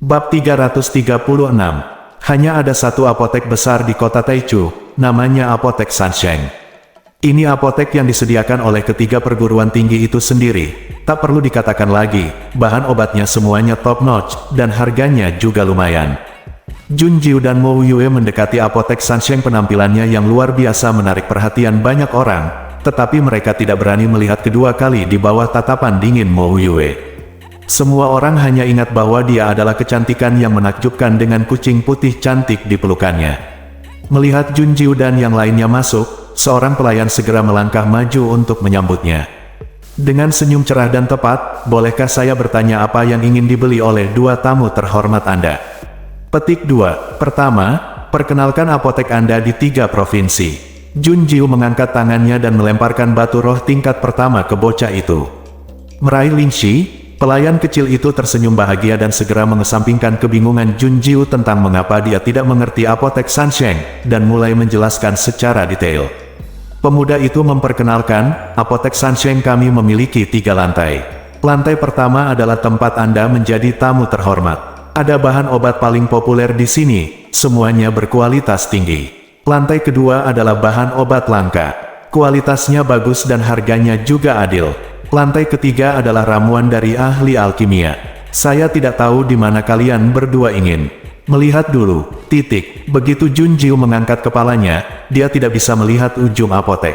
Bab 336. Hanya ada satu apotek besar di kota Taichu, namanya Apotek Sansheng. Ini apotek yang disediakan oleh ketiga perguruan tinggi itu sendiri. Tak perlu dikatakan lagi, bahan obatnya semuanya top notch, dan harganya juga lumayan. Jun Jiu dan Mo Yue mendekati Apotek Sansheng. Penampilannya yang luar biasa menarik perhatian banyak orang, tetapi mereka tidak berani melihat kedua kali di bawah tatapan dingin Mo Yue. Semua orang hanya ingat bahwa dia adalah kecantikan yang menakjubkan dengan kucing putih cantik di pelukannya. Melihat Jun Jiu dan yang lainnya masuk, seorang pelayan segera melangkah maju untuk menyambutnya. Dengan senyum cerah dan tepat, bolehkah saya bertanya apa yang ingin dibeli oleh dua tamu terhormat Anda? Petik 2. Pertama, perkenalkan apotek Anda di 3 provinsi. Jun Jiu mengangkat tangannya dan melemparkan batu roh tingkat pertama ke bocah itu. Meraih Lingxi, pelayan kecil itu tersenyum bahagia dan segera mengesampingkan kebingungan Jun Jiu tentang mengapa dia tidak mengerti Apotek Sansheng, dan mulai menjelaskan secara detail. Pemuda itu memperkenalkan, Apotek Sansheng kami memiliki 3 lantai. Lantai pertama adalah tempat Anda menjadi tamu terhormat. Ada bahan obat paling populer di sini, semuanya berkualitas tinggi. Lantai kedua adalah bahan obat langka. Kualitasnya bagus dan harganya juga adil. Lantai ketiga adalah ramuan dari ahli alkimia. Saya tidak tahu di mana kalian berdua ingin melihat dulu. Begitu Jun Jiu mengangkat kepalanya, dia tidak bisa melihat ujung apotek.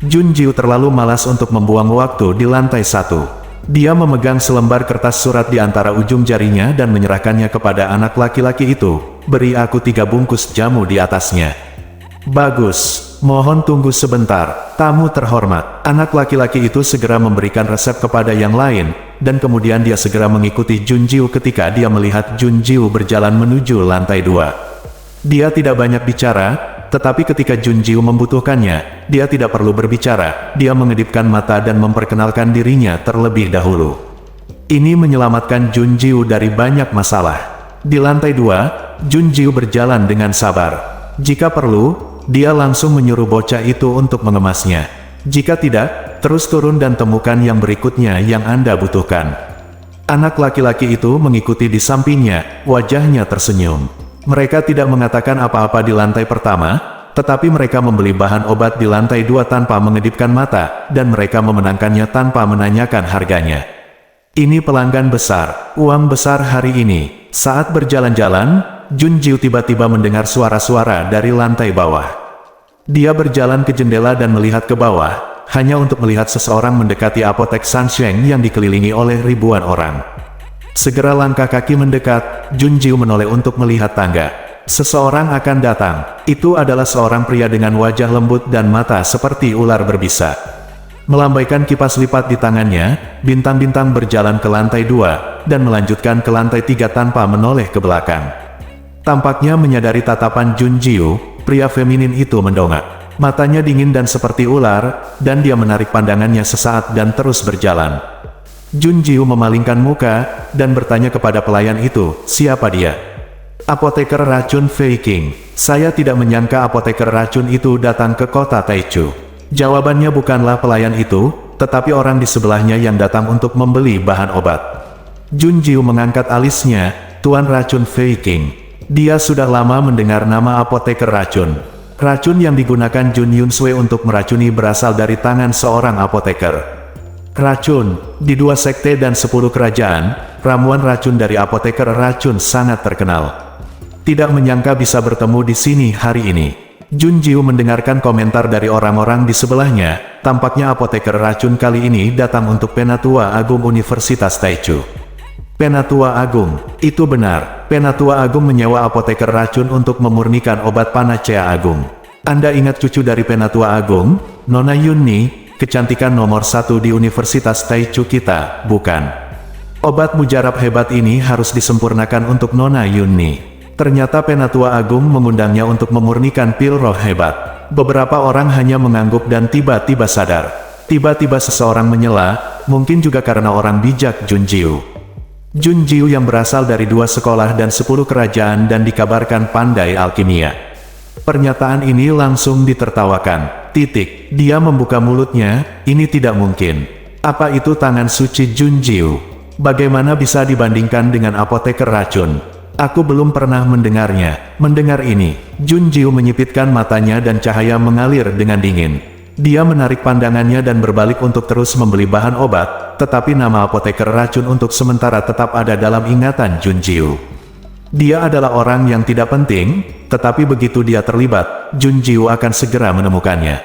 Jun Jiu terlalu malas untuk membuang waktu di lantai 1. Dia memegang selembar kertas surat di antara ujung jarinya dan menyerahkannya kepada anak laki-laki itu. Beri aku 3 bungkus jamu di atasnya. Bagus. Mohon tunggu sebentar, tamu terhormat. Anak laki-laki itu segera memberikan resep kepada yang lain, dan kemudian dia segera mengikuti Jun Jiu ketika dia melihat Jun Jiu berjalan menuju lantai 2. Dia tidak banyak bicara, tetapi ketika Jun Jiu membutuhkannya, dia tidak perlu berbicara. Dia mengedipkan mata dan memperkenalkan dirinya terlebih dahulu. Ini menyelamatkan Jun Jiu dari banyak masalah. Di lantai 2, Jun Jiu berjalan dengan sabar. Jika perlu, dia langsung menyuruh bocah itu untuk mengemasnya. Jika tidak, terus turun dan temukan yang berikutnya yang Anda butuhkan. Anak laki-laki itu mengikuti di sampingnya, wajahnya tersenyum. Mereka tidak mengatakan apa-apa di lantai pertama, tetapi mereka membeli bahan obat di lantai 2 tanpa mengedipkan mata, dan mereka memenangkannya tanpa menanyakan harganya. Ini pelanggan besar, uang besar hari ini. Saat berjalan-jalan, Jun Jiu tiba-tiba mendengar suara-suara dari lantai bawah. Dia berjalan ke jendela dan melihat ke bawah, hanya untuk melihat seseorang mendekati Apotek Sansheng yang dikelilingi oleh ribuan orang. Segera langkah kaki mendekat, Jun Jiu menoleh untuk melihat tangga. Seseorang akan datang. Itu adalah seorang pria dengan wajah lembut dan mata seperti ular berbisa. Melambaikan kipas lipat di tangannya, bintang-bintang berjalan ke lantai 2, dan melanjutkan ke lantai 3 tanpa menoleh ke belakang. Tampaknya menyadari tatapan Jun Jiu, pria feminin itu mendongak. Matanya dingin dan seperti ular, dan dia menarik pandangannya sesaat dan terus berjalan. Jun Jiu memalingkan muka, dan bertanya kepada pelayan itu, siapa dia? Apoteker racun Fei Qing. Saya tidak menyangka apoteker racun itu datang ke kota Taichu. Jawabannya bukanlah pelayan itu, tetapi orang di sebelahnya yang datang untuk membeli bahan obat. Jun Jiu mengangkat alisnya, Tuan Racun Fei Qing. Dia sudah lama mendengar nama apoteker racun. Racun yang digunakan Jun Yun Sui untuk meracuni berasal dari tangan seorang apoteker. Racun, di 2 sekte dan 10 kerajaan, ramuan racun dari apoteker racun sangat terkenal. Tidak menyangka bisa bertemu di sini hari ini. Jun Jiu mendengarkan komentar dari orang-orang di sebelahnya, tampaknya apoteker racun kali ini datang untuk Penatua Agung Universitas Taichu. Penatua Agung, itu benar, Penatua Agung menyewa apoteker racun untuk memurnikan obat panacea agung. Anda ingat cucu dari Penatua Agung, Nona Yunni, kecantikan nomor 1 di Universitas Taichu kita, bukan? Obat mujarab hebat ini harus disempurnakan untuk Nona Yunni. Ternyata Penatua Agung mengundangnya untuk memurnikan pil roh hebat. Beberapa orang hanya mengangguk dan tiba-tiba sadar. Tiba-tiba seseorang menyela, mungkin juga karena orang bijak Jun Jiu. Jun Jiu yang berasal dari 2 sekolah dan 10 kerajaan dan dikabarkan pandai alkimia. Pernyataan ini langsung ditertawakan. Dia membuka mulutnya, ini tidak mungkin. Apa itu tangan suci Jun Jiu? Bagaimana bisa dibandingkan dengan apoteker racun? Aku belum pernah mendengarnya. Mendengar ini, Jun Jiu menyipitkan matanya dan cahaya mengalir dengan dingin. Dia menarik pandangannya dan berbalik untuk terus membeli bahan obat, tetapi nama apoteker racun untuk sementara tetap ada dalam ingatan Jun Jiu. Dia adalah orang yang tidak penting, tetapi begitu dia terlibat, Jun Jiu akan segera menemukannya.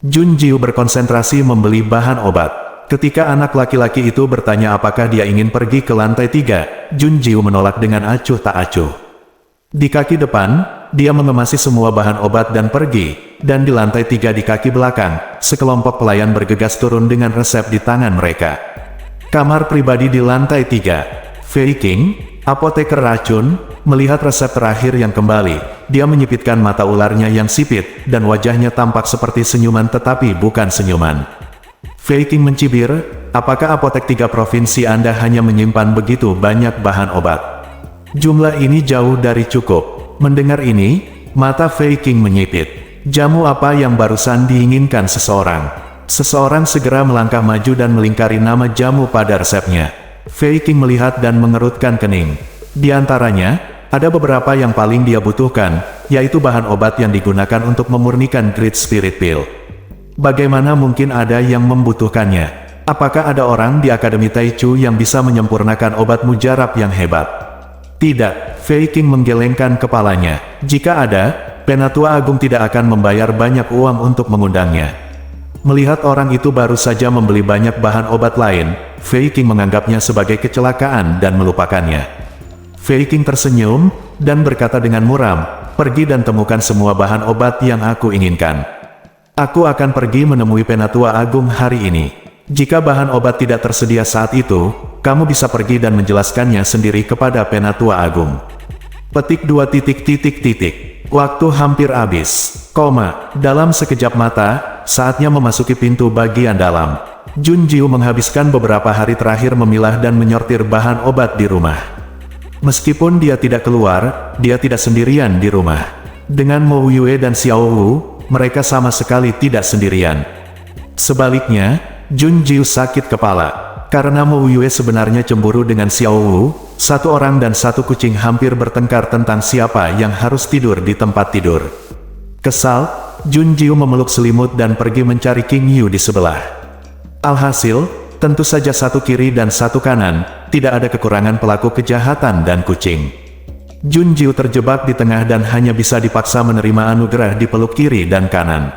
Jun Jiu berkonsentrasi membeli bahan obat. Ketika anak laki-laki itu bertanya apakah dia ingin pergi ke lantai 3, Jun Jiu menolak dengan acuh tak acuh. Di kaki depan, dia mengemasi semua bahan obat dan pergi, dan di lantai 3 di kaki belakang, sekelompok pelayan bergegas turun dengan resep di tangan mereka. Kamar pribadi di lantai 3. Fei Qing, apoteker racun, melihat resep terakhir yang kembali. Dia menyipitkan mata ularnya yang sipit, dan wajahnya tampak seperti senyuman tetapi bukan senyuman. Fei Qing mencibir, apakah apotek 3 provinsi Anda hanya menyimpan begitu banyak bahan obat? Jumlah ini jauh dari cukup. Mendengar ini, mata Fei Qing menyipit. Jamu apa yang barusan diinginkan seseorang? Seseorang segera melangkah maju dan melingkari nama jamu pada resepnya. Fei Qing melihat dan mengerutkan kening. Di antaranya, ada beberapa yang paling dia butuhkan, yaitu bahan obat yang digunakan untuk memurnikan Great Spirit Pill. Bagaimana mungkin ada yang membutuhkannya? Apakah ada orang di Akademi Taichu yang bisa menyempurnakan obat mujarab yang hebat? Tidak, Fei Qing menggelengkan kepalanya. Jika ada, Penatua Agung tidak akan membayar banyak uang untuk mengundangnya. Melihat orang itu baru saja membeli banyak bahan obat lain, Fei Qing menganggapnya sebagai kecelakaan dan melupakannya. Fei Qing tersenyum, dan berkata dengan muram, pergi dan temukan semua bahan obat yang aku inginkan. Aku akan pergi menemui Penatua Agung hari ini. Jika bahan obat tidak tersedia saat itu, kamu bisa pergi dan menjelaskannya sendiri kepada Penatua Agung. Petik 2. Waktu hampir habis. Dalam sekejap mata, saatnya memasuki pintu bagian dalam. Jun Jiu menghabiskan beberapa hari terakhir memilah dan menyortir bahan obat di rumah. Meskipun dia tidak keluar, dia tidak sendirian di rumah. Dengan Mo Yue dan Xiao Wu, mereka sama sekali tidak sendirian. Sebaliknya, Jun Jiu sakit kepala. Karena Mo Yue sebenarnya cemburu dengan Xiao Wu, satu orang dan satu kucing hampir bertengkar tentang siapa yang harus tidur di tempat tidur. Kesal, Jun Jiu memeluk selimut dan pergi mencari King Yu di sebelah. Alhasil, tentu saja satu kiri dan satu kanan, tidak ada kekurangan pelaku kejahatan dan kucing. Jun Jiu terjebak di tengah dan hanya bisa dipaksa menerima anugerah di peluk kiri dan kanan.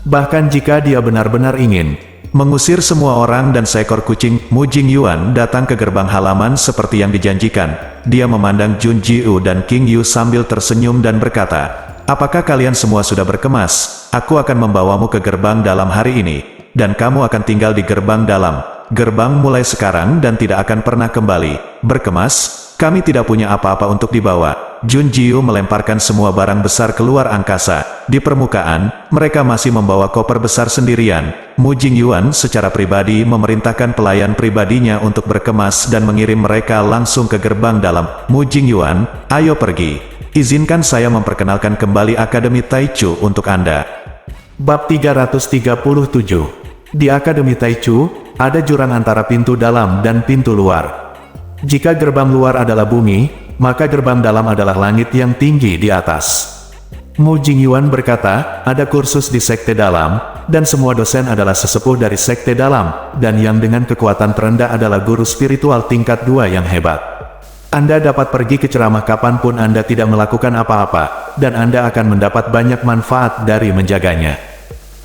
Bahkan jika dia benar-benar ingin mengusir semua orang dan seekor kucing, Mu Jingyuan datang ke gerbang halaman seperti yang dijanjikan. Dia memandang Jun Jiu dan King Yu sambil tersenyum dan berkata, apakah kalian semua sudah berkemas? Aku akan membawamu ke gerbang dalam hari ini, dan kamu akan tinggal di gerbang dalam. Gerbang mulai sekarang dan tidak akan pernah kembali. Berkemas? Kami tidak punya apa-apa untuk dibawa. Jun Jiu melemparkan semua barang besar keluar angkasa. Di permukaan, mereka masih membawa koper besar sendirian. Mu Jingyuan secara pribadi memerintahkan pelayan pribadinya untuk berkemas dan mengirim mereka langsung ke gerbang dalam. Mu Jingyuan, ayo pergi. Izinkan saya memperkenalkan kembali Akademi Taichu untuk Anda. Bab 337. Di Akademi Taichu, ada jurang antara pintu dalam dan pintu luar. Jika gerbang luar adalah bumi, maka gerbang dalam adalah langit yang tinggi di atas. Mu Jingyuan berkata, ada kursus di sekte dalam, dan semua dosen adalah sesepuh dari sekte dalam, dan yang dengan kekuatan terendah adalah guru spiritual tingkat 2 yang hebat. Anda dapat pergi ke ceramah kapanpun Anda tidak melakukan apa-apa, dan Anda akan mendapat banyak manfaat dari menjaganya.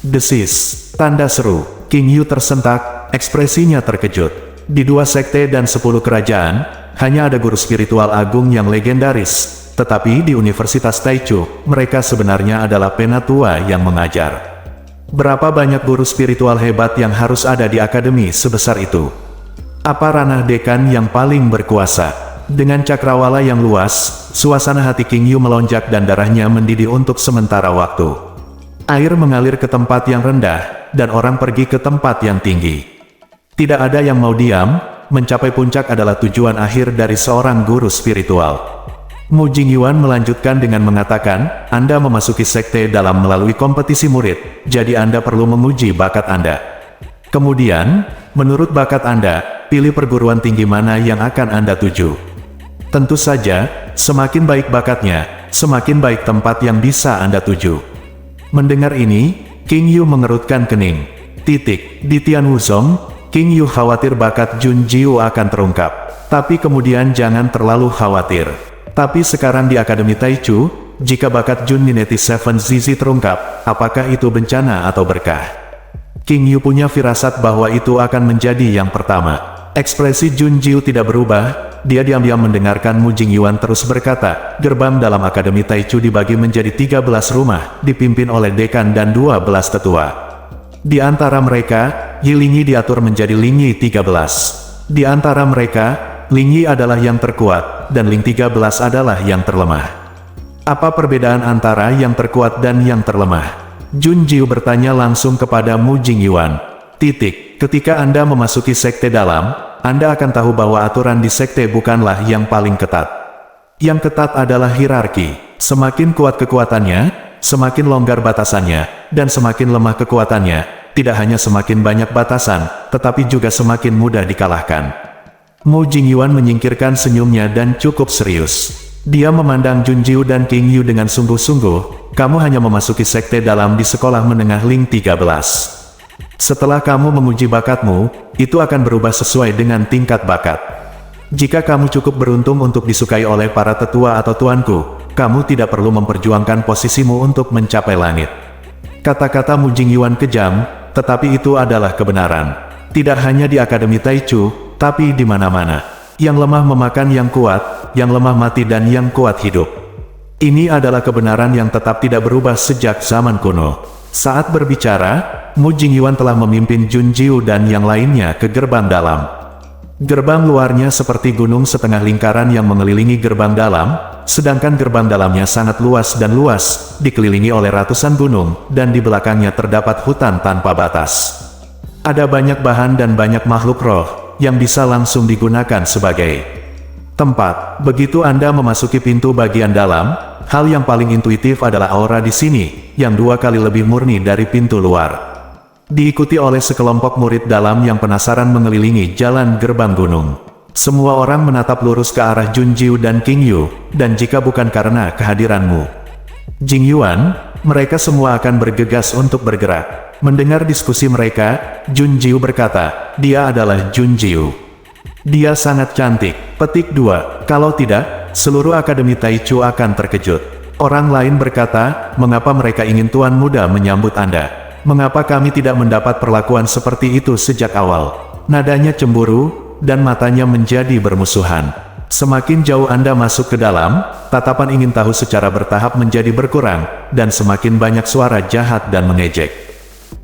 Desis, tanda seru. King Yu tersentak, ekspresinya terkejut. Di 2 sekte dan 10 kerajaan, hanya ada guru spiritual agung yang legendaris, tetapi di Universitas Taichu, mereka sebenarnya adalah penatua yang mengajar. Berapa banyak guru spiritual hebat yang harus ada di akademi sebesar itu? Apa ranah dekan yang paling berkuasa? Dengan cakrawala yang luas, suasana hati King Yu melonjak dan darahnya mendidih untuk sementara waktu. Air mengalir ke tempat yang rendah, dan orang pergi ke tempat yang tinggi. Tidak ada yang mau diam, mencapai puncak adalah tujuan akhir dari seorang guru spiritual. Mu Jingyuan melanjutkan dengan mengatakan, Anda memasuki sekte dalam melalui kompetisi murid, jadi Anda perlu menguji bakat Anda. Kemudian, menurut bakat Anda, pilih perguruan tinggi mana yang akan Anda tuju. Tentu saja, semakin baik bakatnya, semakin baik tempat yang bisa Anda tuju. Mendengar ini, King Yu mengerutkan kening. Di Tian Wuzong, King Yu khawatir bakat Jun Jiu akan terungkap. Tapi kemudian jangan terlalu khawatir. Tapi sekarang di Akademi Taichu, jika bakat Jun Ninety Seven Zizi terungkap, apakah itu bencana atau berkah? King Yu punya firasat bahwa itu akan menjadi yang pertama. Ekspresi Jun Jiu tidak berubah, dia diam-diam mendengarkan Mu Jingyuan terus berkata, gerbang dalam Akademi Taichu dibagi menjadi 13 rumah, dipimpin oleh dekan dan 12 tetua. Di antara mereka, Yi Lingyi diatur menjadi Lingyi 13. Di antara mereka, Lingyi adalah yang terkuat, dan Ling 13 adalah yang terlemah. Apa perbedaan antara yang terkuat dan yang terlemah? Jun Jiu bertanya langsung kepada Mu Jingyuan. Ketika Anda memasuki sekte dalam, Anda akan tahu bahwa aturan di sekte bukanlah yang paling ketat. Yang ketat adalah hierarki. Semakin kuat kekuatannya, semakin longgar batasannya, dan semakin lemah kekuatannya, tidak hanya semakin banyak batasan, tetapi juga semakin mudah dikalahkan. Mu Jingyuan menyingkirkan senyumnya dan cukup serius. Dia memandang Jun Jiu dan King Yu dengan sungguh-sungguh. Kamu hanya memasuki sekte dalam di sekolah menengah Ling 13. Setelah kamu menguji bakatmu, itu akan berubah sesuai dengan tingkat bakat. Jika kamu cukup beruntung untuk disukai oleh para tetua atau tuanku, kamu tidak perlu memperjuangkan posisimu untuk mencapai langit. Kata-kata Mu Jingyuan kejam, tetapi itu adalah kebenaran. Tidak hanya di Akademi Taichu, tapi di mana-mana. Yang lemah memakan yang kuat, yang lemah mati dan yang kuat hidup. Ini adalah kebenaran yang tetap tidak berubah sejak zaman kuno. Saat berbicara, Mu Jingyuan telah memimpin Jun Jiu dan yang lainnya ke gerbang dalam. Gerbang luarnya seperti gunung setengah lingkaran yang mengelilingi gerbang dalam, sedangkan gerbang dalamnya sangat luas dan luas, dikelilingi oleh ratusan gunung, dan di belakangnya terdapat hutan tanpa batas. Ada banyak bahan dan banyak makhluk roh, yang bisa langsung digunakan sebagai tempat. Begitu Anda memasuki pintu bagian dalam, hal yang paling intuitif adalah aura di sini, yang 2 kali lebih murni dari pintu luar. Diikuti oleh sekelompok murid dalam yang penasaran mengelilingi jalan gerbang gunung. Semua orang menatap lurus ke arah Jun Jiu dan King Yu, dan jika bukan karena kehadiranmu, Jingyuan, mereka semua akan bergegas untuk bergerak. Mendengar diskusi mereka, Jun Jiu berkata, dia adalah Jun Jiu. Dia sangat cantik. Petik 2. Kalau tidak, seluruh Akademi Taichu akan terkejut. Orang lain berkata, mengapa mereka ingin tuan muda menyambut Anda? Mengapa kami tidak mendapat perlakuan seperti itu sejak awal? Nadanya cemburu, dan matanya menjadi bermusuhan. Semakin jauh Anda masuk ke dalam, tatapan ingin tahu secara bertahap menjadi berkurang, dan semakin banyak suara jahat dan mengejek.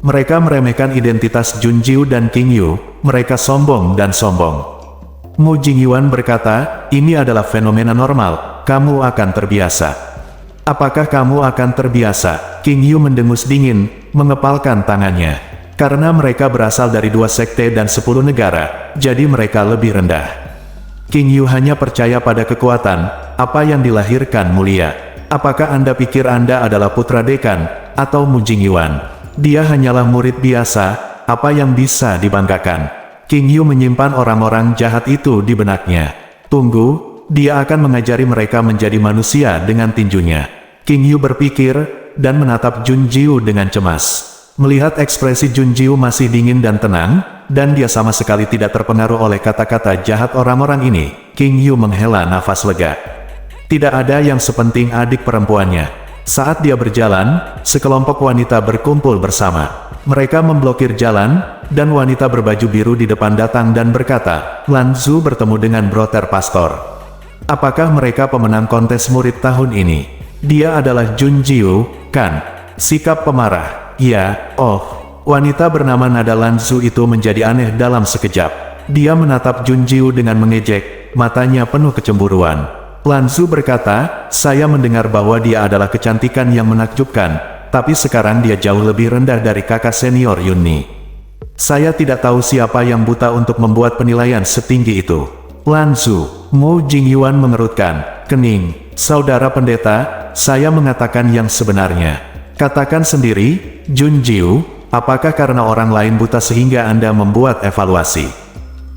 Mereka meremehkan identitas Jun Jiu dan King Yu, mereka sombong dan sombong. Mu Jingyuan berkata, ini adalah fenomena normal, kamu akan terbiasa. Apakah kamu akan terbiasa? King Yu mendengus dingin, mengepalkan tangannya. Karena mereka berasal dari 2 sekte dan 10 negara, jadi mereka lebih rendah. King Yu hanya percaya pada kekuatan, apa yang dilahirkan mulia. Apakah Anda pikir Anda adalah putra dekan, atau Mu Jingyuan? Dia hanyalah murid biasa, apa yang bisa dibanggakan? King Yu menyimpan orang-orang jahat itu di benaknya. Tunggu. Dia akan mengajari mereka menjadi manusia dengan tinjunya. King Yu berpikir, dan menatap Jun Jiu dengan cemas. Melihat ekspresi Jun Jiu masih dingin dan tenang, dan dia sama sekali tidak terpengaruh oleh kata-kata jahat orang-orang ini, King Yu menghela nafas lega. Tidak ada yang sepenting adik perempuannya. Saat dia berjalan, sekelompok wanita berkumpul bersama. Mereka memblokir jalan, dan wanita berbaju biru di depan datang dan berkata, Lan Zu bertemu dengan Brother Pastor. Apakah mereka pemenang kontes murid tahun ini? Dia adalah Jun Jiu, kan? Sikap pemarah. Ya, oh. Wanita bernama Nada Lan Zu itu menjadi aneh dalam sekejap. Dia menatap Jun Jiu dengan mengejek, matanya penuh kecemburuan. Lan Zu berkata, saya mendengar bahwa dia adalah kecantikan yang menakjubkan, tapi sekarang dia jauh lebih rendah dari kakak senior Yunni. Saya tidak tahu siapa yang buta untuk membuat penilaian setinggi itu. Lan Zu, Mu Jingyuan mengerutkan kening. Saudara pendeta, saya mengatakan yang sebenarnya. Katakan sendiri, Jun Jiu, apakah karena orang lain buta sehingga Anda membuat evaluasi?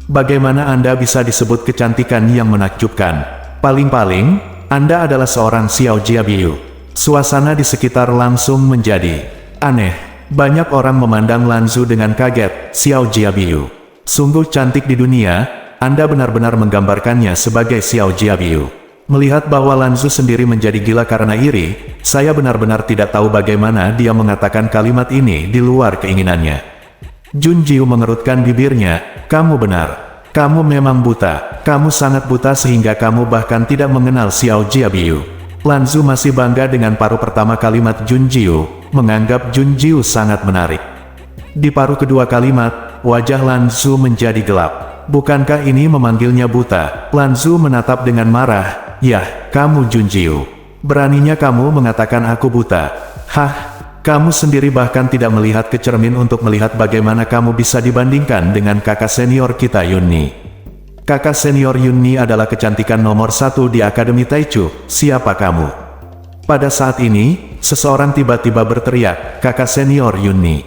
Bagaimana Anda bisa disebut kecantikan yang menakjubkan? Paling-paling, Anda adalah seorang Xiao Jiabiu. Suasana di sekitar langsung menjadi aneh. Banyak orang memandang Lanzu dengan kaget. Xiao Jiabiu sungguh cantik di dunia, Anda benar-benar menggambarkannya sebagai Xiao Jiabiu. Melihat bahwa Lanzu sendiri menjadi gila karena iri, saya benar-benar tidak tahu bagaimana dia mengatakan kalimat ini di luar keinginannya. Junjiu mengerutkan bibirnya, kamu benar. Kamu memang buta. Kamu sangat buta sehingga kamu bahkan tidak mengenal Xiao Jiabiu. Lanzu masih bangga dengan paruh pertama kalimat Junjiu, menganggap Junjiu sangat menarik. Di paruh kedua kalimat, wajah Lanzu menjadi gelap. Bukankah ini memanggilnya buta? Lanzu menatap dengan marah. Yah, kamu Junjiu. Beraninya kamu mengatakan aku buta. Hah? Kamu sendiri bahkan tidak melihat ke cermin untuk melihat bagaimana kamu bisa dibandingkan dengan kakak senior kita Yunni. Kakak senior Yunni adalah kecantikan nomor 1 di Akademi Taichu. Siapa kamu? Pada saat ini, seseorang tiba-tiba berteriak, kakak senior Yunni.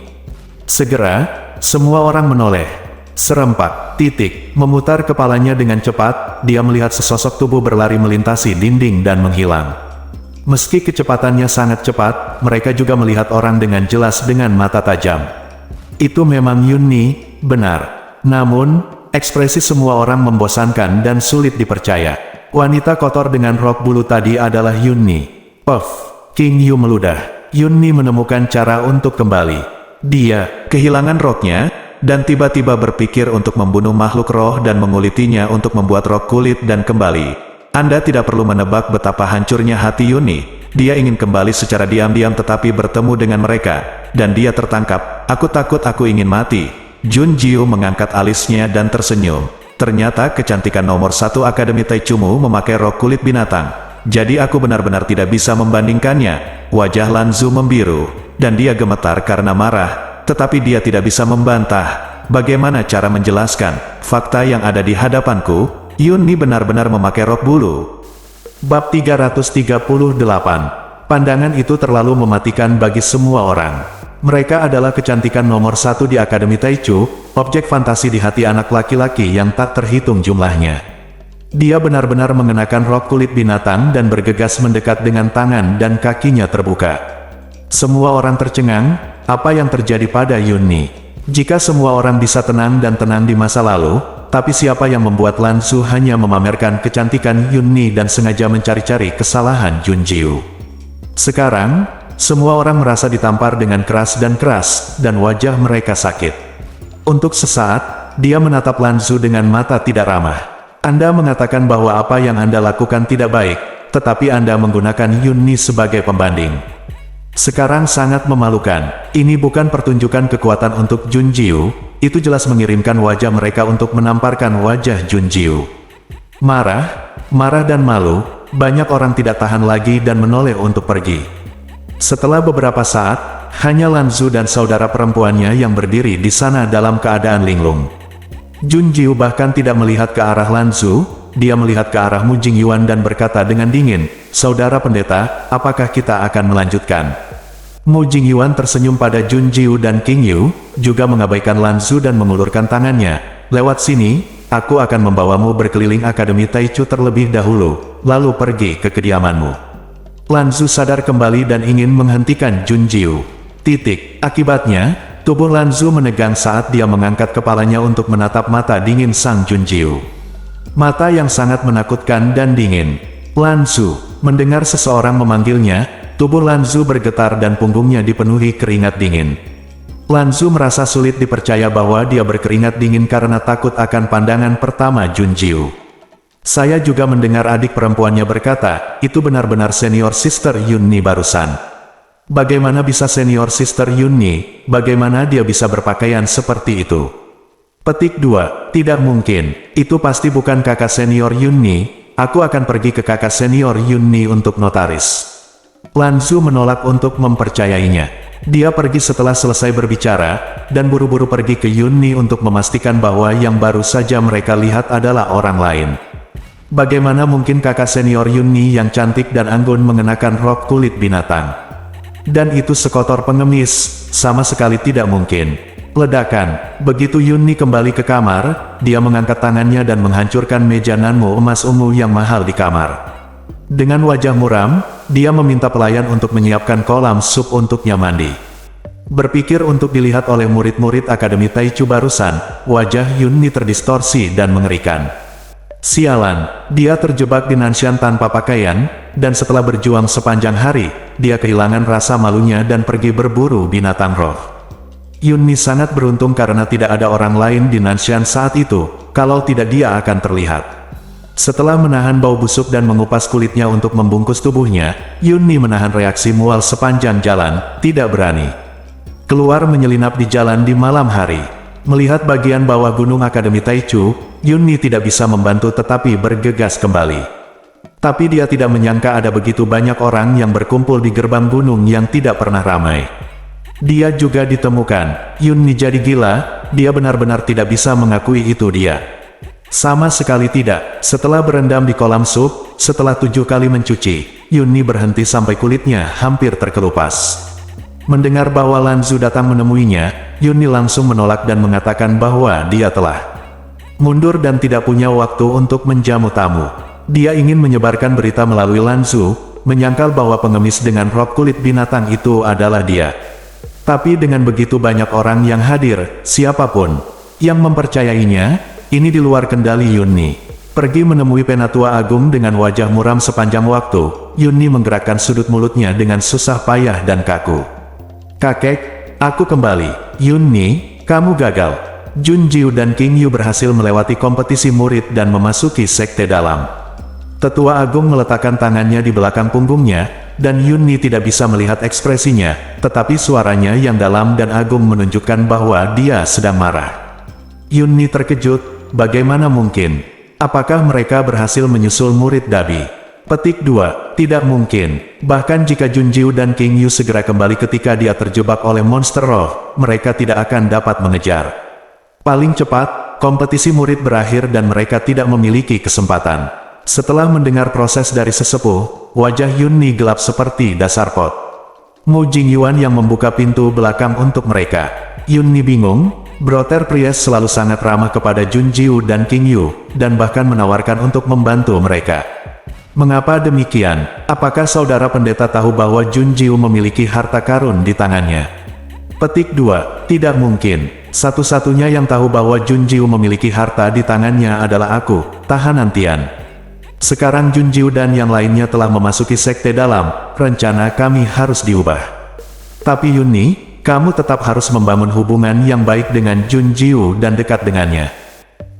Segera, semua orang menoleh. Serempak, memutar kepalanya dengan cepat, dia melihat sesosok tubuh berlari melintasi dinding dan menghilang. Meski kecepatannya sangat cepat, mereka juga melihat orang dengan jelas dengan mata tajam. Itu memang Yunni, benar. Namun, ekspresi semua orang membosankan dan sulit dipercaya. Wanita kotor dengan rok bulu tadi adalah Yunni. Puff, King Yu meludah. Yunni menemukan cara untuk kembali. Dia kehilangan roknya, dan tiba-tiba berpikir untuk membunuh makhluk roh dan mengulitinya untuk membuat rok kulit dan kembali. Anda tidak perlu menebak betapa hancurnya hati Yunni. Dia ingin kembali secara diam-diam tetapi bertemu dengan mereka, dan dia tertangkap. Aku takut aku ingin mati. Junjiu mengangkat alisnya dan tersenyum. Ternyata kecantikan nomor 1 Akademi Taichumu memakai rok kulit binatang. Jadi aku benar-benar tidak bisa membandingkannya. Wajah Lanzu membiru, dan dia gemetar karena marah. Tetapi dia tidak bisa membantah. Bagaimana cara menjelaskan fakta yang ada di hadapanku? Yunni benar-benar memakai rok bulu. Bab 338. Pandangan itu terlalu mematikan bagi semua orang. Mereka adalah kecantikan nomor 1 di Akademi Taichu, objek fantasi di hati anak laki-laki yang tak terhitung jumlahnya. Dia benar-benar mengenakan rok kulit binatang dan bergegas mendekat dengan tangan dan kakinya terbuka. Semua orang tercengang. Apa yang terjadi pada Yunni? Jika semua orang bisa tenang dan tenang di masa lalu, tapi siapa yang membuat Lanzu hanya memamerkan kecantikan Yunni dan sengaja mencari-cari kesalahan Junjiu? Sekarang, semua orang merasa ditampar dengan keras dan wajah mereka sakit. Untuk sesaat, dia menatap Lanzu dengan mata tidak ramah. Anda mengatakan bahwa apa yang Anda lakukan tidak baik, tetapi Anda menggunakan Yunni sebagai pembanding. Sekarang sangat memalukan. Ini bukan pertunjukan kekuatan untuk Junjiu, itu jelas mengirimkan wajah mereka untuk menamparkan wajah Junjiu. Marah dan malu, banyak orang tidak tahan lagi dan menoleh untuk pergi. Setelah beberapa saat, hanya Lanzu dan saudara perempuannya yang berdiri di sana dalam keadaan linglung. Junjiu bahkan tidak melihat ke arah Lanzu, dia melihat ke arah Mu Jingyuan dan berkata dengan dingin, "Saudara pendeta, apakah kita akan melanjutkan?" Mu Jingyuan tersenyum pada Junjiu dan King Yu, juga mengabaikan Lanzu dan mengulurkan tangannya. "Lewat sini, aku akan membawamu berkeliling Akademi Taichu terlebih dahulu, lalu pergi ke kediamanmu." Lanzu sadar kembali dan ingin menghentikan Junjiu. Akibatnya, tubuh Lanzu menegang saat dia mengangkat kepalanya untuk menatap mata dingin sang Junjiu. Mata yang sangat menakutkan dan dingin. Lanzu, mendengar seseorang memanggilnya, tubuh Lanzu bergetar dan punggungnya dipenuhi keringat dingin. Lanzu merasa sulit dipercaya bahwa dia berkeringat dingin karena takut akan pandangan pertama Junjiu. Saya juga mendengar adik perempuannya berkata, itu benar-benar senior sister Yunni barusan. Bagaimana bisa senior sister Yunni, bagaimana dia bisa berpakaian seperti itu? Petik 2, tidak mungkin, itu pasti bukan kakak senior Yunni, aku akan pergi ke kakak senior Yunni untuk notaris. Lanzu menolak untuk mempercayainya. Dia pergi setelah selesai berbicara, dan buru-buru pergi ke Yunni untuk memastikan bahwa yang baru saja mereka lihat adalah orang lain. Bagaimana mungkin kakak senior Yunni yang cantik dan anggun mengenakan rok kulit binatang? Dan itu sekotor pengemis, sama sekali tidak mungkin. Ledakan. Begitu Yunni kembali ke kamar, dia mengangkat tangannya dan menghancurkan meja nanmu emas ungu yang mahal di kamar. Dengan wajah muram, dia meminta pelayan untuk menyiapkan kolam sup untuknya mandi. Berpikir untuk dilihat oleh murid-murid Akademi Taichu barusan, wajah Yunni terdistorsi dan mengerikan. Sialan, dia terjebak di Nanshan tanpa pakaian, dan setelah berjuang sepanjang hari, dia kehilangan rasa malunya dan pergi berburu binatang roh. Yunni sangat beruntung karena tidak ada orang lain di Nanshan saat itu, kalau tidak dia akan terlihat. Setelah menahan bau busuk dan mengupas kulitnya untuk membungkus tubuhnya, Yunni menahan reaksi mual sepanjang jalan, tidak berani keluar menyelinap di jalan di malam hari. Melihat bagian bawah gunung Akademi Taichu, Yunni tidak bisa membantu tetapi bergegas kembali. Tapi dia tidak menyangka ada begitu banyak orang yang berkumpul di gerbang gunung yang tidak pernah ramai. Dia juga ditemukan. Yunni jadi gila, dia benar-benar tidak bisa mengakui itu dia. Sama sekali tidak. Setelah berendam di kolam sup, setelah 7 kali mencuci, Yunni berhenti sampai kulitnya hampir terkelupas. Mendengar bahwa Lanzu datang menemuinya, Yunni langsung menolak dan mengatakan bahwa dia telah mundur dan tidak punya waktu untuk menjamu tamu. Dia ingin menyebarkan berita melalui Lanzu, menyangkal bahwa pengemis dengan rok kulit binatang itu adalah dia. Tapi dengan begitu banyak orang yang hadir, siapapun yang mempercayainya, ini di luar kendali Yunni. Pergi menemui Penatua Agung dengan wajah muram sepanjang waktu, Yunni menggerakkan sudut mulutnya dengan susah payah dan kaku. Kakek, aku kembali. Yunni, kamu gagal. Junjiu dan King Yu berhasil melewati kompetisi murid dan memasuki sekte dalam. Tetua Agung meletakkan tangannya di belakang punggungnya, dan Yunni tidak bisa melihat ekspresinya, tetapi suaranya yang dalam dan agung menunjukkan bahwa dia sedang marah. Yunni terkejut, bagaimana mungkin? Apakah mereka berhasil menyusul murid Dabi? Petik 2. Tidak mungkin. Bahkan jika Junjiu dan King Yu segera kembali ketika dia terjebak oleh monster roh, mereka tidak akan dapat mengejar. Paling cepat, kompetisi murid berakhir dan mereka tidak memiliki kesempatan. Setelah mendengar proses dari sesepuh, wajah Yunni gelap seperti dasar pot. Mu Jingyuan yang membuka pintu belakang untuk mereka. Yunni bingung. Brother Priest selalu sangat ramah kepada Junjiu dan King Yu, dan bahkan menawarkan untuk membantu mereka. Mengapa demikian? Apakah saudara pendeta tahu bahwa Junjiu memiliki harta karun di tangannya? Petik 2. Tidak mungkin. Satu-satunya yang tahu bahwa Junjiu memiliki harta di tangannya adalah aku, tahanan Tian. Sekarang Junjiu dan yang lainnya telah memasuki sekte dalam, rencana kami harus diubah. Tapi Yunni, kamu tetap harus membangun hubungan yang baik dengan Junjiu dan dekat dengannya.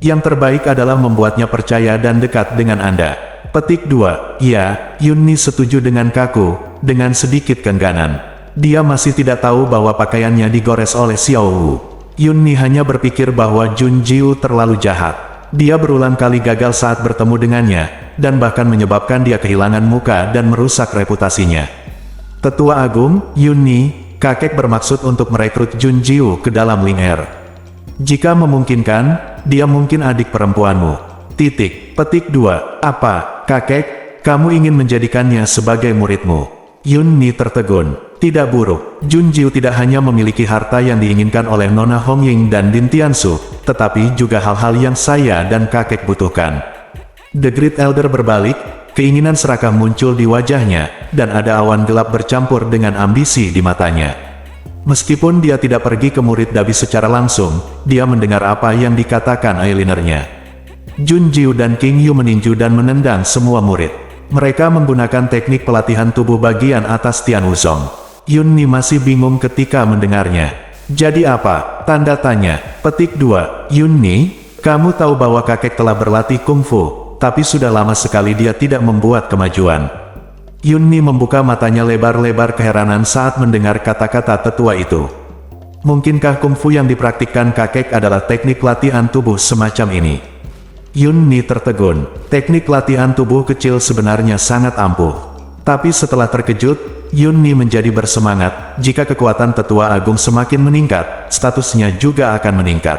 Yang terbaik adalah membuatnya percaya dan dekat dengan Anda. Petik 2. Ya, Yunni setuju dengan kaku, dengan sedikit keengganan. Dia masih tidak tahu bahwa pakaiannya digores oleh Xiao Wu. Yunni hanya berpikir bahwa Junjiu terlalu jahat. Dia berulang kali gagal saat bertemu dengannya, dan bahkan menyebabkan dia kehilangan muka dan merusak reputasinya. Tetua Agung, Yunni, kakek bermaksud untuk merekrut Junjiu ke dalam Ling Er. Jika memungkinkan, dia mungkin adik perempuanmu. Titik. Petik 2. Apa, kakek? Kamu ingin menjadikannya sebagai muridmu? Yunni tertegun. Tidak buruk. Junjiu tidak hanya memiliki harta yang diinginkan oleh Nona Hongying dan Din Tiansu, tetapi juga hal-hal yang saya dan kakek butuhkan. The Great Elder berbalik, keinginan serakah muncul di wajahnya, dan ada awan gelap bercampur dengan ambisi di matanya. Meskipun dia tidak pergi ke murid Dabi secara langsung, dia mendengar apa yang dikatakan eyelinernya. Junjiu dan King Yu meninju dan menendang semua murid. Mereka menggunakan teknik pelatihan tubuh bagian atas Tian Wuzong. Yunni masih bingung ketika mendengarnya. Jadi apa? Tanda tanya. Petik 2. Yunni, kamu tahu bahwa kakek telah berlatih kungfu, tapi sudah lama sekali dia tidak membuat kemajuan. Yunni membuka matanya lebar-lebar keheranan saat mendengar kata-kata tetua itu. Mungkinkah kungfu yang dipraktikkan kakek adalah teknik latihan tubuh semacam ini? Yunni tertegun. Teknik latihan tubuh kecil sebenarnya sangat ampuh. Tapi setelah terkejut, Yunni menjadi bersemangat. Jika kekuatan tetua agung semakin meningkat, statusnya juga akan meningkat.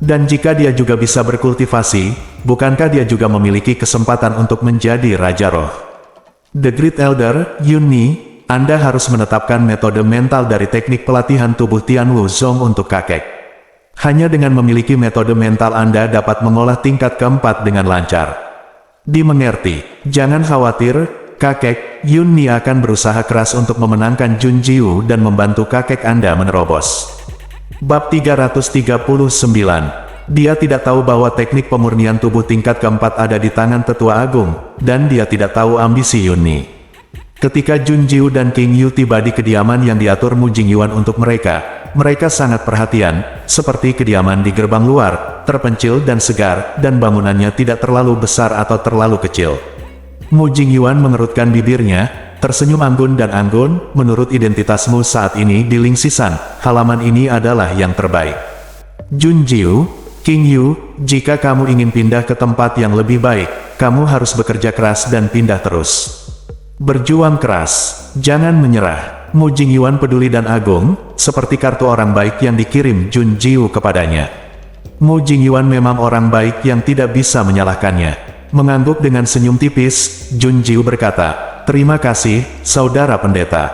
Dan jika dia juga bisa berkultivasi, bukankah dia juga memiliki kesempatan untuk menjadi Raja Roh? The Great Elder, Yunni, Anda harus menetapkan metode mental dari teknik pelatihan tubuh Tian Wuzong untuk kakek. Hanya dengan memiliki metode mental Anda dapat mengolah tingkat keempat dengan lancar. Dimengerti, jangan khawatir, kakek, Yun Ni akan berusaha keras untuk memenangkan Jun Jiu dan membantu kakek Anda menerobos. Bab 339. Dia tidak tahu bahwa teknik pemurnian tubuh tingkat keempat ada di tangan Tetua Agung, dan dia tidak tahu ambisi Yun Ni. Ketika Jun Jiu dan King Yu tiba di kediaman yang diatur Mu Jingyuan untuk mereka sangat perhatian, seperti kediaman di gerbang luar, terpencil dan segar, dan bangunannya tidak terlalu besar atau terlalu kecil. Mu Jingyuan mengerutkan bibirnya, tersenyum anggun dan anggun, menurut identitasmu saat ini di Ling Sisan, halaman ini adalah yang terbaik. Jun Jiu, King Yu, jika kamu ingin pindah ke tempat yang lebih baik, kamu harus bekerja keras dan pindah terus. Berjuang keras, jangan menyerah. Mu Jingyuan peduli dan agung, seperti kartu orang baik yang dikirim Jun Jiu kepadanya. Mu Jingyuan memang orang baik yang tidak bisa menyalahkannya. Mengangguk dengan senyum tipis, Jun Jiu berkata, "Terima kasih, saudara pendeta.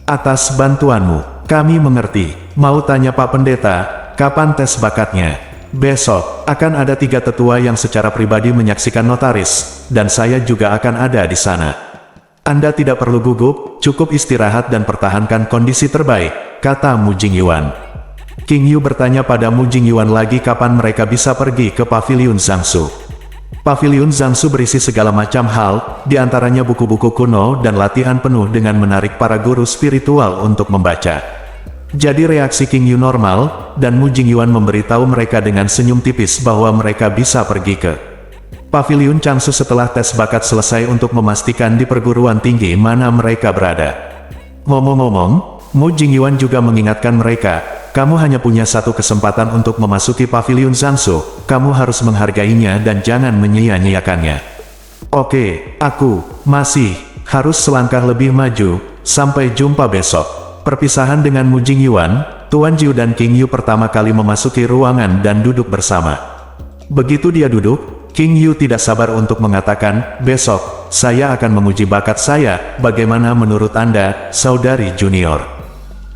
Atas bantuanmu, kami mengerti. Mau tanya Pak Pendeta, kapan tes bakatnya?" Besok, akan ada 3 tetua yang secara pribadi menyaksikan notaris, dan saya juga akan ada di sana. Anda tidak perlu gugup, cukup istirahat dan pertahankan kondisi terbaik, kata Mu Jingyuan. King Yu bertanya pada Mu Jingyuan lagi kapan mereka bisa pergi ke Paviliun Zhangsu. Paviliun Zhangsu berisi segala macam hal, diantaranya buku-buku kuno dan latihan penuh dengan menarik para guru spiritual untuk membaca. Jadi reaksi King Yu normal, dan Mu Jingyuan memberitahu mereka dengan senyum tipis bahwa mereka bisa pergi ke Paviliun Zhangsu setelah tes bakat selesai untuk memastikan di perguruan tinggi mana mereka berada. Ngomong-ngomong, Mu Jingyuan juga mengingatkan mereka, kamu hanya punya satu kesempatan untuk memasuki Paviliun Zhangsu, kamu harus menghargainya dan jangan menyia-nyiakannya. Oke, aku masih harus selangkah lebih maju, sampai jumpa besok. Perpisahan dengan Mu Jingyuan, Tuan Jiu dan King Yu pertama kali memasuki ruangan dan duduk bersama. Begitu dia duduk, King Yu tidak sabar untuk mengatakan, besok, saya akan menguji bakat saya, bagaimana menurut Anda, saudari junior?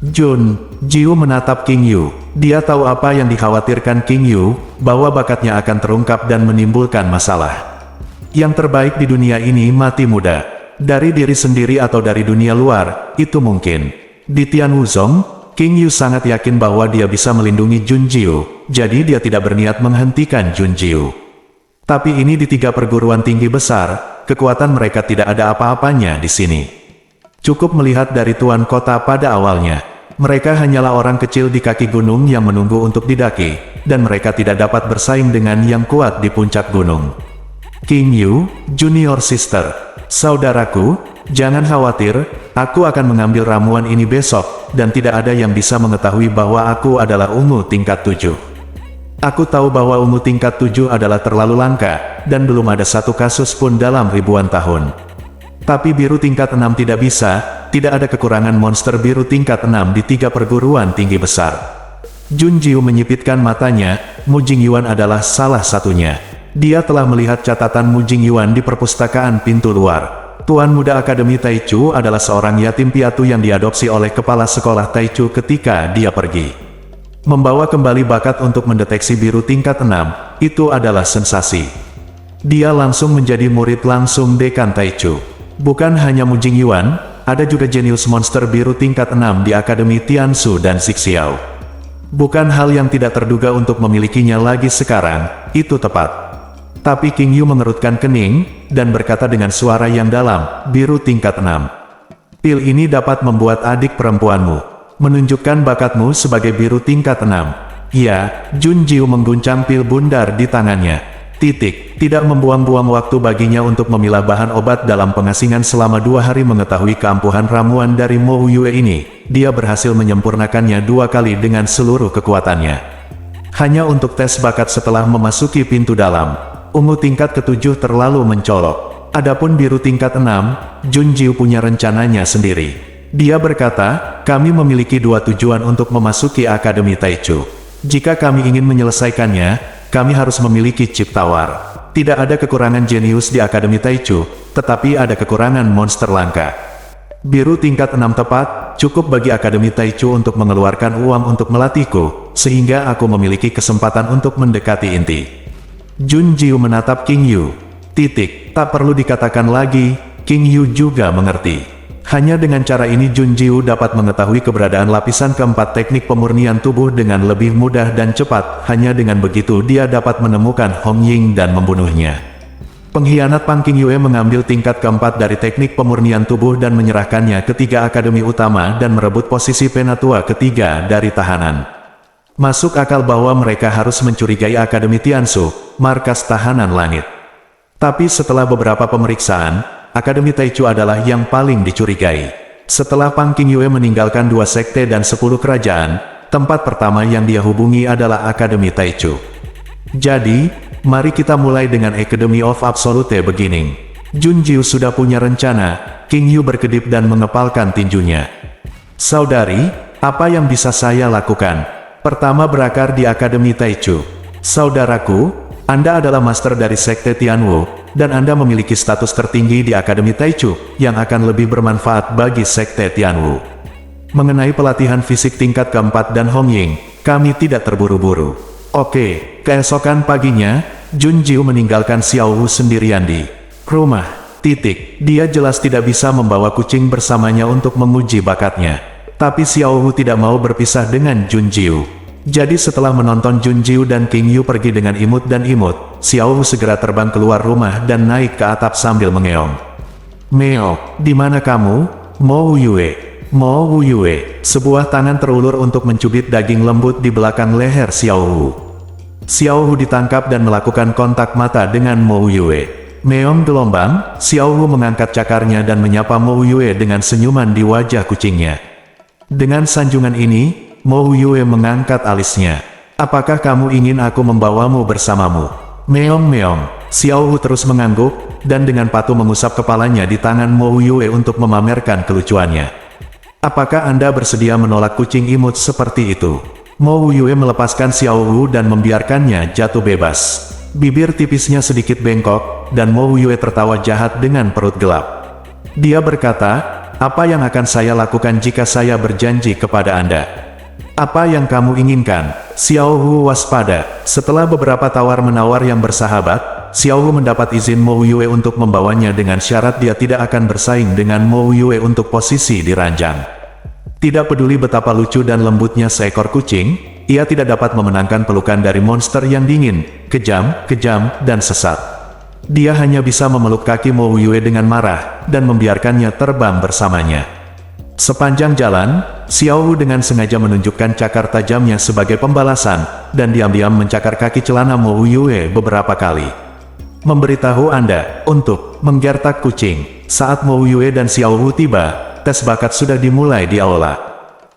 Jun Jiu menatap King Yu, dia tahu apa yang dikhawatirkan King Yu, bahwa bakatnya akan terungkap dan menimbulkan masalah. Yang terbaik di dunia ini mati muda, dari diri sendiri atau dari dunia luar, itu mungkin. Di Tian Wuzong, King Yu sangat yakin bahwa dia bisa melindungi Jun Jiu, jadi dia tidak berniat menghentikan Jun Jiu. Tapi ini di 3 perguruan tinggi besar, kekuatan mereka tidak ada apa-apanya di sini. Cukup melihat dari tuan kota pada awalnya, mereka hanyalah orang kecil di kaki gunung yang menunggu untuk didaki, dan mereka tidak dapat bersaing dengan yang kuat di puncak gunung. King Yu, junior sister, saudaraku, jangan khawatir, aku akan mengambil ramuan ini besok, dan tidak ada yang bisa mengetahui bahwa aku adalah ungu tingkat 7. Aku tahu bahwa ungu tingkat 7 adalah terlalu langka, dan belum ada satu kasus pun dalam ribuan tahun. Tapi biru tingkat 6 tidak bisa, tidak ada kekurangan monster biru tingkat 6 di 3 perguruan tinggi besar. Jun Jiu menyipitkan matanya, Mu Jingyuan adalah salah satunya. Dia telah melihat catatan Mu Jingyuan di perpustakaan pintu luar. Tuan Muda Akademi Taichu adalah seorang yatim piatu yang diadopsi oleh kepala sekolah Taichu ketika dia pergi. Membawa kembali bakat untuk mendeteksi biru tingkat 6, itu adalah sensasi. Dia langsung menjadi murid langsung Dekan Taichu. Bukan hanya Mu Jingyuan, ada juga jenius monster biru tingkat 6 di Akademi Tiansu dan Xixiao. Bukan hal yang tidak terduga untuk memilikinya lagi sekarang, itu tepat. Tapi King Yu mengerutkan kening, dan berkata dengan suara yang dalam, biru tingkat 6. Pil ini dapat membuat adik perempuanmu menunjukkan bakatmu sebagai biru tingkat 6. Ya, Jun Jiu mengguncang pil bundar di tangannya. Tidak membuang-buang waktu baginya untuk memilah bahan obat dalam pengasingan selama 2 hari mengetahui keampuhan ramuan dari Mo Yue ini. Dia berhasil menyempurnakannya 2 kali dengan seluruh kekuatannya. Hanya untuk tes bakat setelah memasuki pintu dalam. Ungu tingkat ke-7 terlalu mencolok. Adapun biru tingkat 6, Jun Jiu punya rencananya sendiri. Dia berkata, kami memiliki 2 tujuan untuk memasuki Akademi Taichu. Jika kami ingin menyelesaikannya, kami harus memiliki chip tawar. Tidak ada kekurangan jenius di Akademi Taichu, tetapi ada kekurangan monster langka. Biru tingkat 6 tepat, cukup bagi Akademi Taichu untuk mengeluarkan uang untuk melatihku, sehingga aku memiliki kesempatan untuk mendekati inti. Jun Jiu menatap King Yu. Tak perlu dikatakan lagi, King Yu juga mengerti. Hanya dengan cara ini Jun Jiu dapat mengetahui keberadaan lapisan keempat teknik pemurnian tubuh dengan lebih mudah dan cepat. Hanya dengan begitu dia dapat menemukan Hong Ying dan membunuhnya. Pengkhianat Pang Qingyue mengambil tingkat keempat dari teknik pemurnian tubuh dan menyerahkannya ke 3 akademi utama dan merebut posisi penatua ketiga dari tahanan. Masuk akal bahwa mereka harus mencurigai Akademi Tiansu, markas tahanan langit. Tapi setelah beberapa pemeriksaan, Akademi Taichu adalah yang paling dicurigai. Setelah Pang Qingyue meninggalkan 2 sekte dan 10 kerajaan, tempat pertama yang dia hubungi adalah Akademi Taichu. Jadi, mari kita mulai dengan Academy of Absolute Beginning. Jun Jiu sudah punya rencana. King Yu berkedip dan mengepalkan tinjunya. Saudari, apa yang bisa saya lakukan? Pertama berakar di Akademi Taichu. Saudaraku, Anda adalah master dari sekte Tianwu, dan Anda memiliki status tertinggi di Akademi Taichu, yang akan lebih bermanfaat bagi sekte Tianwu. Mengenai pelatihan fisik tingkat keempat dan Hong Ying, kami tidak terburu-buru. Oke, keesokan paginya, Jun Jiu meninggalkan Xiao Wu sendirian di rumah. Dia jelas tidak bisa membawa kucing bersamanya untuk menguji bakatnya. Tapi Xiao Wu tidak mau berpisah dengan Jun Jiu. Jadi setelah menonton Jun Jiu dan King Yu pergi dengan imut dan imut, Xiao Wu segera terbang keluar rumah dan naik ke atap sambil mengeong. Meo, di mana kamu? Mo Yue. Mo Yue. Sebuah tangan terulur untuk mencubit daging lembut di belakang leher Xiao Wu. Xiao Wu ditangkap dan melakukan kontak mata dengan Mo Yue. Meong gelombang, Xiao Wu mengangkat cakarnya dan menyapa Mo Yue dengan senyuman di wajah kucingnya. Dengan sanjungan ini, Mo Yue mengangkat alisnya. Apakah kamu ingin aku membawamu bersamamu? Meong. Xiao Wu terus mengangguk, dan dengan patuh mengusap kepalanya di tangan Mo Yue untuk memamerkan kelucuannya. Apakah Anda bersedia menolak kucing imut seperti itu? Mo Yue melepaskan Xiao Wu dan membiarkannya jatuh bebas. Bibir tipisnya sedikit bengkok, dan Mo Yue tertawa jahat dengan perut gelap. Dia berkata, apa yang akan saya lakukan jika saya berjanji kepada Anda? Apa yang kamu inginkan? Xiao Wu waspada. Setelah beberapa tawar-menawar yang bersahabat, Xiao Wu mendapat izin Mo Yue untuk membawanya dengan syarat dia tidak akan bersaing dengan Mo Yue untuk posisi di ranjang. Tidak peduli betapa lucu dan lembutnya seekor kucing, ia tidak dapat memenangkan pelukan dari monster yang dingin, kejam, dan sesat. Dia hanya bisa memeluk kaki Mo Yue dengan marah, dan membiarkannya terbang bersamanya. Sepanjang jalan, Xiao Wu dengan sengaja menunjukkan cakar tajamnya sebagai pembalasan, dan diam-diam mencakar kaki celana Mo Yue beberapa kali. Memberitahu Anda, untuk menggertak kucing. Saat Mo Yue dan Xiao Wu tiba, tes bakat sudah dimulai di aula.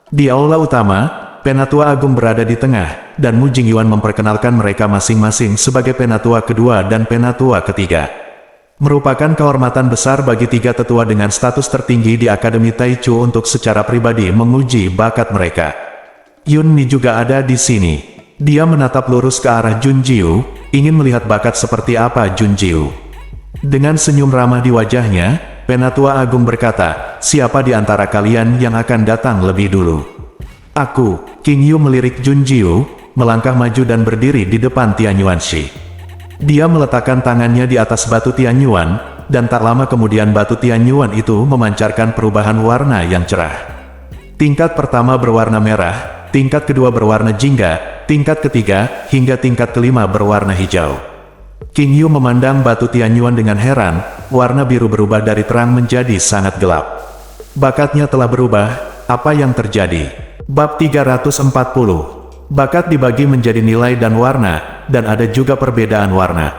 Di aula utama, Penatua Agung berada di tengah, dan Mu Jingyuan memperkenalkan mereka masing-masing sebagai Penatua kedua dan Penatua ketiga. Merupakan kehormatan besar bagi 3 tetua dengan status tertinggi di Akademi Taichu untuk secara pribadi menguji bakat mereka. Yun Ni juga ada di sini. Dia menatap lurus ke arah Jun Jiu, ingin melihat bakat seperti apa Jun Jiu. Dengan senyum ramah di wajahnya, Penatua Agung berkata, siapa di antara kalian yang akan datang lebih dulu? Aku. King Yu melirik Jun Jiu, melangkah maju dan berdiri di depan Tianyuan Shi. Dia meletakkan tangannya di atas batu Tianyuan, dan tak lama kemudian batu Tianyuan itu memancarkan perubahan warna yang cerah. Tingkat pertama berwarna merah, tingkat kedua berwarna jingga, tingkat ketiga, hingga tingkat kelima berwarna hijau. King Yu memandang batu Tianyuan dengan heran, warna biru berubah dari terang menjadi sangat gelap. Bakatnya telah berubah, apa yang terjadi? Bab 340. Bakat dibagi menjadi nilai dan warna, dan ada juga perbedaan warna.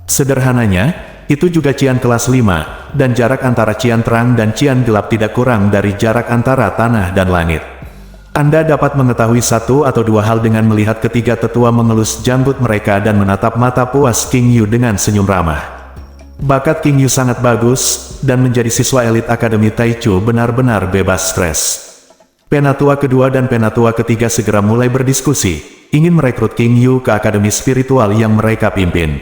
Sederhananya, itu juga cian kelas 5, dan jarak antara cian terang dan cian gelap tidak kurang dari jarak antara tanah dan langit. Anda dapat mengetahui 1 atau 2 hal dengan melihat ketiga tetua mengelus janggut mereka dan menatap mata puas King Yu dengan senyum ramah. Bakat King Yu sangat bagus, dan menjadi siswa elit Akademi Taichu benar-benar bebas stres. Penatua kedua dan Penatua ketiga segera mulai berdiskusi, ingin merekrut King Yu ke akademi spiritual yang mereka pimpin.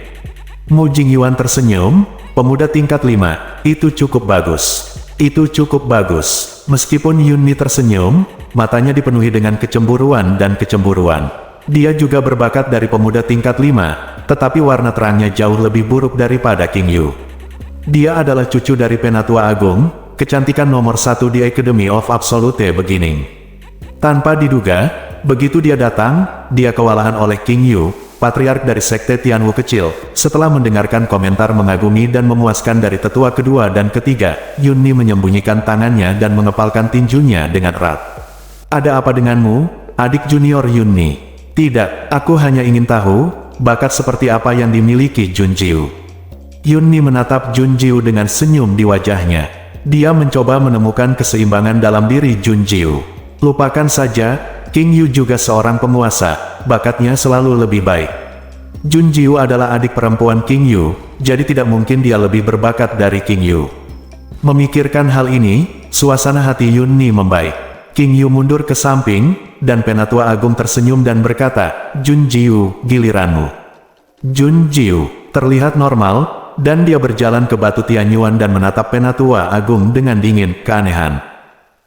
Mu Jingyuan tersenyum, pemuda tingkat 5, itu cukup bagus. Itu cukup bagus. Meskipun Yunni tersenyum, matanya dipenuhi dengan kecemburuan dan kecemburuan. Dia juga berbakat dari pemuda tingkat 5, tetapi warna terangnya jauh lebih buruk daripada King Yu. Dia adalah cucu dari Penatua Agung, kecantikan nomor 1 di Academy of Absolute Beginning. Tanpa diduga, begitu dia datang, dia kewalahan oleh King Yu, patriark dari sekte Tianwu kecil. Setelah mendengarkan komentar mengagumi dan memuaskan dari tetua kedua dan ketiga, Yunni menyembunyikan tangannya dan mengepalkan tinjunya dengan erat. "Ada apa denganmu, adik junior Yunni?" "Tidak, aku hanya ingin tahu, bakat seperti apa yang dimiliki Junjiu." Yunni menatap Junjiu dengan senyum di wajahnya. Dia mencoba menemukan keseimbangan dalam diri Junjiu. Lupakan saja, King Yu juga seorang penguasa, bakatnya selalu lebih baik. Junjiu adalah adik perempuan King Yu, jadi tidak mungkin dia lebih berbakat dari King Yu. Memikirkan hal ini, suasana hati Yunni membaik. King Yu mundur ke samping, dan Penatua Agung tersenyum dan berkata, "Junjiu, giliranmu." Junjiu terlihat normal, dan dia berjalan ke batu Tianyuan dan menatap Penatua Agung dengan dingin, keanehan.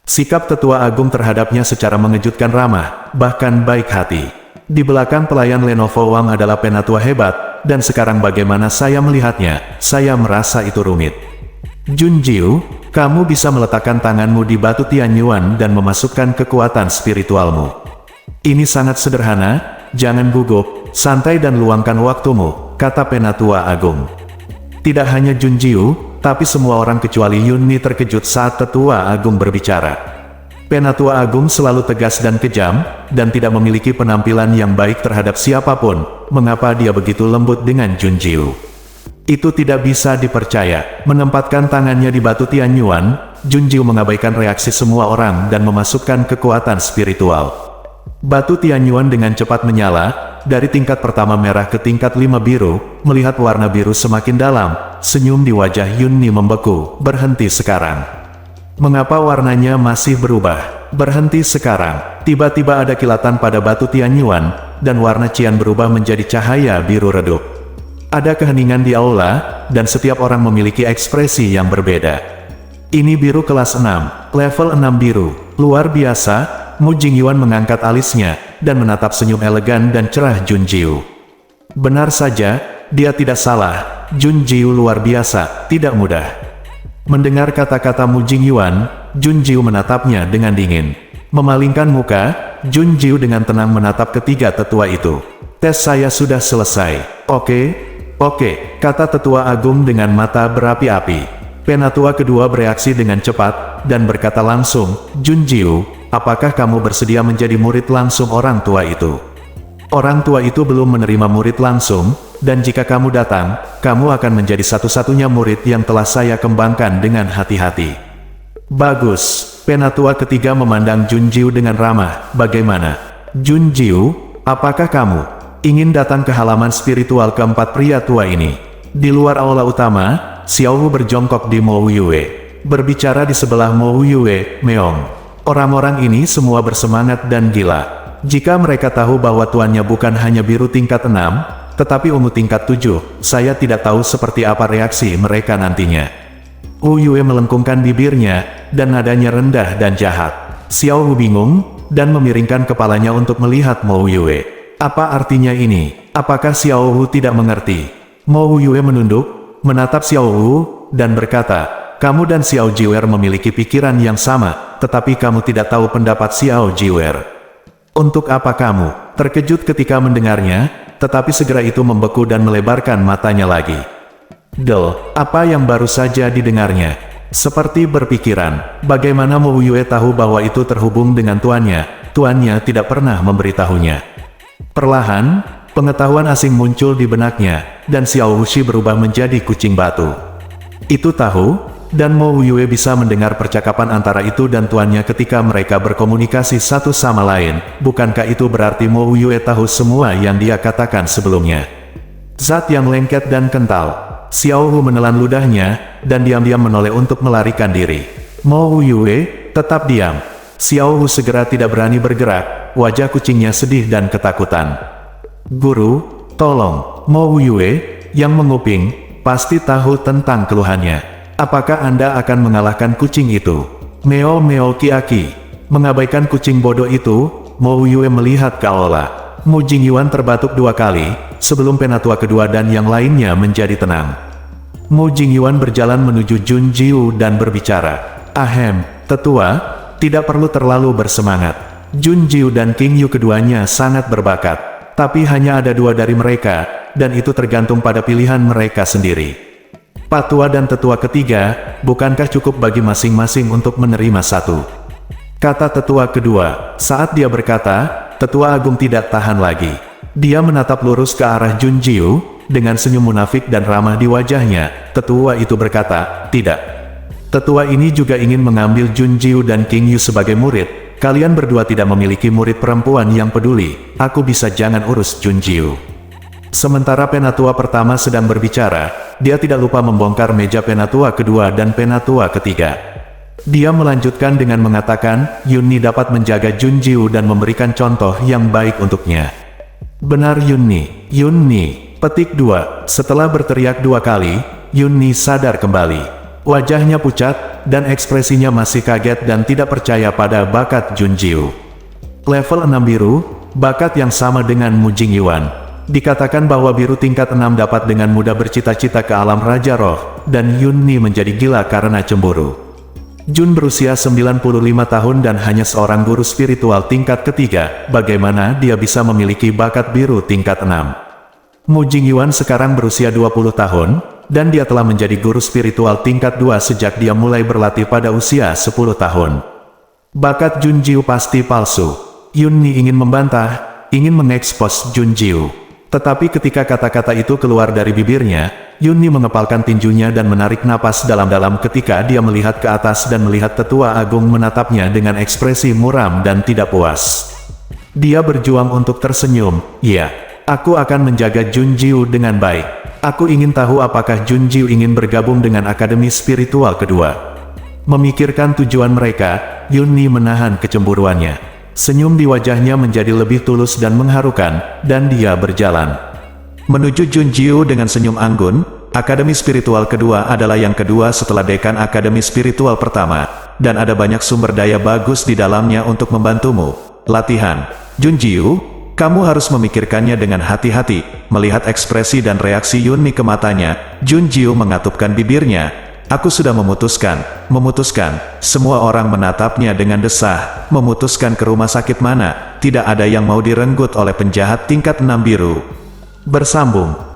Sikap Tetua Agung terhadapnya secara mengejutkan ramah, bahkan baik hati. Di belakang pelayan Lenovo Wang adalah Penatua hebat, dan sekarang bagaimana saya melihatnya, saya merasa itu rumit. "Junjiu, kamu bisa meletakkan tanganmu di batu Tianyuan dan memasukkan kekuatan spiritualmu. Ini sangat sederhana, jangan gugup, santai dan luangkan waktumu," kata Penatua Agung. Tidak hanya Junjiu, tapi semua orang kecuali Yunni terkejut saat Tetua Agung berbicara. Penatua Agung selalu tegas dan kejam, dan tidak memiliki penampilan yang baik terhadap siapapun. Mengapa dia begitu lembut dengan Junjiu? Itu tidak bisa dipercaya. Menempatkan tangannya di batu Tianyuan, Junjiu mengabaikan reaksi semua orang dan memasukkan kekuatan spiritual. Batu Tianyuan dengan cepat menyala, dari tingkat pertama merah ke tingkat 5 biru. Melihat warna biru semakin dalam, senyum di wajah Yunni membeku. "Berhenti sekarang." "Mengapa warnanya masih berubah?" "Berhenti sekarang." Tiba-tiba ada kilatan pada batu Tianyuan, dan warna cian berubah menjadi cahaya biru redup. Ada keheningan di aula, dan setiap orang memiliki ekspresi yang berbeda. "Ini biru kelas 6, level 6 biru. Luar biasa." Mu Jingyuan mengangkat alisnya, dan menatap senyum elegan dan cerah Junjiu. Benar saja, dia tidak salah. Junjiu luar biasa, tidak mudah. Mendengar kata-kata Mu Jingyuan, Junjiu menatapnya dengan dingin. Memalingkan muka, Junjiu dengan tenang menatap ketiga tetua itu. "Tes saya sudah selesai." Oke, kata Tetua Agung dengan mata berapi-api. Penatua kedua bereaksi dengan cepat, dan berkata langsung, "Junjiu, apakah kamu bersedia menjadi murid langsung orang tua itu?" "Orang tua itu belum menerima murid langsung, dan jika kamu datang, kamu akan menjadi satu-satunya murid yang telah saya kembangkan dengan hati-hati." "Bagus." Penatua ketiga memandang Junjiu dengan ramah. "Bagaimana? Junjiu, apakah kamu ingin datang ke halaman spiritual keempat pria tua ini?" Di luar aula utama, Xiaohu berjongkok di Mo Yue. Berbicara di sebelah Mo Yue, Meong. Orang-orang ini semua bersemangat dan gila. Jika mereka tahu bahwa tuannya bukan hanya biru tingkat 6, tetapi ungu tingkat 7, saya tidak tahu seperti apa reaksi mereka nantinya. Wu Yue melengkungkan bibirnya, dan nadanya rendah dan jahat. Xiaohu bingung, dan memiringkan kepalanya untuk melihat Mo Yue. Apa artinya ini? Apakah Xiaohu tidak mengerti? Mo Yue menunduk, menatap Xiaohu, dan berkata, "Kamu dan Xiao Jiwer memiliki pikiran yang sama, tetapi kamu tidak tahu pendapat Xiao Jiwer." "Untuk apa kamu?" Terkejut ketika mendengarnya, tetapi segera itu membeku dan melebarkan matanya lagi. Apa yang baru saja didengarnya? Seperti berpikiran, bagaimana Mo Yue tahu bahwa itu terhubung dengan tuannya? Tuannya tidak pernah memberitahunya. Perlahan, pengetahuan asing muncul di benaknya, dan Xiao Hushi berubah menjadi kucing batu. Itu tahu, dan Mo Yue bisa mendengar percakapan antara itu dan tuannya ketika mereka berkomunikasi satu sama lain. Bukankah itu berarti Mo Yue tahu semua yang dia katakan sebelumnya? Zat yang lengket dan kental. Xiaohu menelan ludahnya, dan diam-diam menoleh untuk melarikan diri. Mo Yue tetap diam. Xiaohu segera tidak berani bergerak, wajah kucingnya sedih dan ketakutan. "Guru, tolong." Mo Yue, yang menguping, pasti tahu tentang keluhannya. Apakah Anda akan mengalahkan kucing itu? Meo Meo Kiaki. Mengabaikan kucing bodoh itu, Mo Yue melihat ke Aola. Mu Jingyuan terbatuk 2 kali, sebelum penatua kedua dan yang lainnya menjadi tenang. Mu Jingyuan berjalan menuju Jun Jiu dan berbicara. Ahem, tetua, tidak perlu terlalu bersemangat. Jun Jiu dan King Yu keduanya sangat berbakat. Tapi hanya ada 2 dari mereka, dan itu tergantung pada pilihan mereka sendiri. Patua dan tetua ketiga, bukankah cukup bagi masing-masing untuk menerima satu? Kata tetua kedua, saat dia berkata, tetua agung tidak tahan lagi. Dia menatap lurus ke arah Jun Jiu, dengan senyum munafik dan ramah di wajahnya. Tetua itu berkata, tidak. Tetua ini juga ingin mengambil Jun Jiu dan King Yu sebagai murid. Kalian berdua tidak memiliki murid perempuan yang peduli. Aku bisa jangan urus Jun Jiu. Sementara penatua pertama sedang berbicara, dia tidak lupa membongkar meja penatua kedua dan penatua ketiga. Dia melanjutkan dengan mengatakan, Yunni dapat menjaga Jun Jiu dan memberikan contoh yang baik untuknya. Benar Yunni, Yunni. Petik 2. Setelah berteriak 2 kali, Yunni sadar kembali. Wajahnya pucat, dan ekspresinya masih kaget dan tidak percaya pada bakat Jun Jiu. Level 6 biru, bakat yang sama dengan Mu Jingyuan. Dikatakan bahwa biru tingkat 6 dapat dengan mudah bercita-cita ke alam Raja Roh, dan Yunni menjadi gila karena cemburu. Jun berusia 95 tahun dan hanya seorang guru spiritual tingkat ketiga, bagaimana dia bisa memiliki bakat biru tingkat 6? Mu Jingyuan sekarang berusia 20 tahun, dan dia telah menjadi guru spiritual tingkat 2 sejak dia mulai berlatih pada usia 10 tahun. Bakat Jun Jiu pasti palsu. Yunni ingin membantah, ingin mengekspos Jun Jiu. Tetapi ketika kata-kata itu keluar dari bibirnya, Yunni mengepalkan tinjunya dan menarik napas dalam-dalam ketika dia melihat ke atas dan melihat tetua agung menatapnya dengan ekspresi muram dan tidak puas. Dia berjuang untuk tersenyum. Ya, aku akan menjaga Jun Jiu dengan baik. Aku ingin tahu apakah Jun Jiu ingin bergabung dengan Akademi Spiritual kedua. Memikirkan tujuan mereka, Yunni menahan kecemburuannya. Senyum di wajahnya menjadi lebih tulus dan mengharukan, dan dia berjalan menuju Jun Jiu dengan senyum anggun. Akademi Spiritual kedua adalah yang kedua setelah Dekan Akademi Spiritual pertama, dan ada banyak sumber daya bagus di dalamnya untuk membantumu. Latihan. Jun Jiu, kamu harus memikirkannya dengan hati-hati. Melihat ekspresi dan reaksi Yunni ke matanya, Jun Jiu mengatupkan bibirnya. Aku sudah memutuskan. Semua orang menatapnya dengan desah. Memutuskan ke rumah sakit mana? Tidak ada yang mau direnggut oleh penjahat tingkat 6 biru. Bersambung.